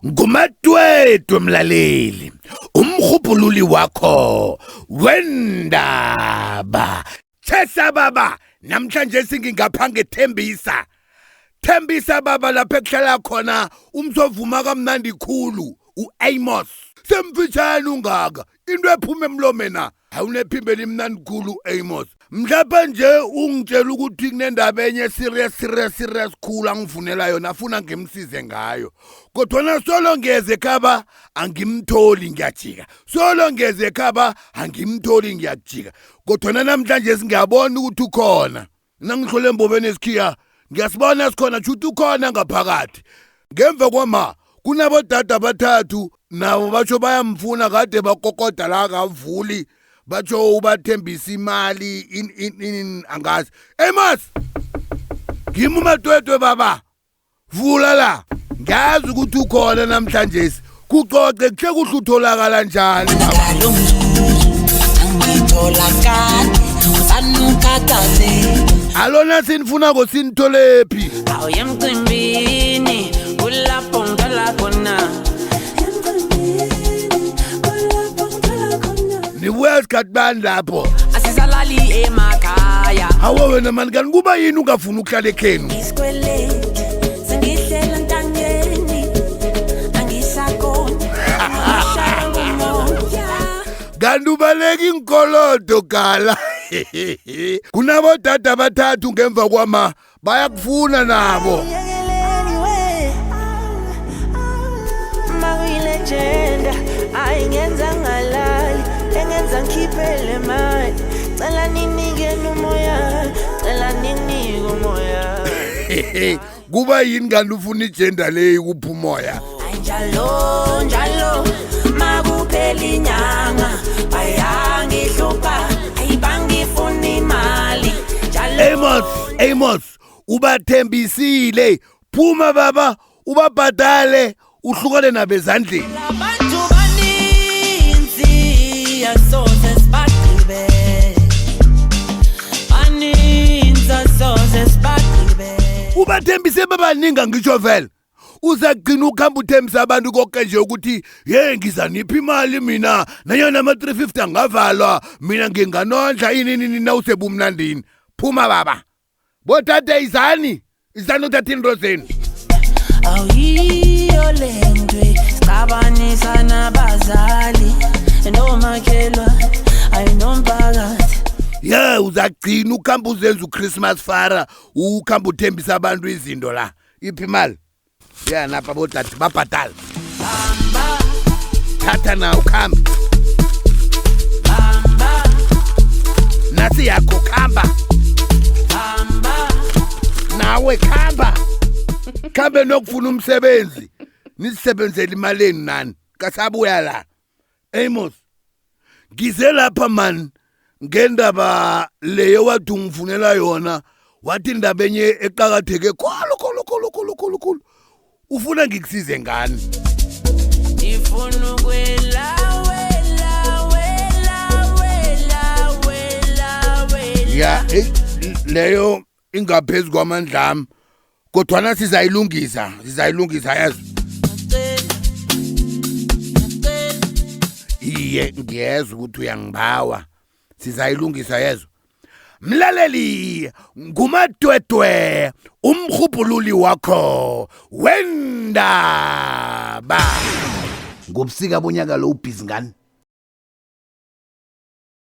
Ngumatwetwe mlaleli, umkhupululi wakho wendaba. Thesa baba, namhlanje singingapha ngethembisa. Thembisa baba lapha ekuhlala khona umsovuma kamnandi khulu, uAmos. Semfitshane ungaka, into ephuma emlomena. Awunephimbe limnandi khulu Amos. Mhlapha nje ungitshela ukuthi kunendaba enye serious khulu angivunela yona afuna ngimsize ngayo. Kodwa solo ngeze ekhaba angimtholi ngiyajika. Solo ngeze ekhaba angimtholi ngiyajika. Kodwa namhlanje singiyabona ukuthi ukhona. Nangihlole embobeni esikhiya ngiyasibona sikhona futhi ukhona ngaphakathi. Ngemva kwama kunabodada abathathu nabo batsho bayamfuna kade bakokoda la kavuli. Batsho ubathembisa imali in angazi. Amos, ngimi umatwetwe baba, vula la. Ngazi ukuthi ukhona namhlanje. Kucoce kuhle kuhle utholakala njani baba? Alona sinifuna ko sinitholephi? Awuyemcimbini kulapho ngala khona. Nibuya sikhathi lapho asisalali emakhaya. Hawo wena mani kanti kuba yini ungafuna ukuhlala ekhenu? Isikweleti sengihlela ntangeni angisakoni ngishaya ngomoya. Kanti ubaleka inkolodo gala. Kunabodada abathathu ngemva kwama bayakufuna nabo. Mawilegenda ayingenza ngalali engenza ngikhiphele mali. Cela ninike umoya, cela ninike umoya. Kuba yini kanti ufuna igenda leyi kupha umoya? Njalo makuphela inyanga bayangihlupha ayibangifuna imali. Amos, ubathembisile. Phuma baba, ubabhadale uhlukane nabezandleni. Abantu baninzi asoze sibagqibe. Baninzi asoze sibagqibe. Ubathembise babaninga ngisho vele. Uzagcina ukhamba uthembisa abantu konke nje ukuthi ngizanipha imali mina nanyana ama-350 angavalwa mina nginganondla ini nawusebumnandini. Phuma baba. Bothathe izani uthatha into zenu. Awuyiyo lendwe sicabanisa nabazali nomakhelwa ayinomphakathi. Uzagcina ukhamba uzenza uChristmas fara ukhamba uthembisa abantu izinto la. Iphi imali? Napha bodade babhadala. Thatha na ukhamba. Nasi yakho khamba. Nawe khamba. Khambe nokufuna umsebenzi. Nisebenzele imaleni nani? Kasabuya la. Amos. Ngize lapha man ngendaba leyo wathi ungifunela yona. Wathi indaba enye eqhakatheke khulu. Ufuna ngikusize ngani? Ifuna ukwela. Leyo ingaphezulu kwamandla ami. Kodwa sizayilungisa yazi. Iye ngiyezwa ukuthi uyangibawa. Sizayilungisa yezo. Mlaleli, ngumatwetwe umkhupululi wakho wendaba. Ngobusika bonyaka lo ubhizi ngani?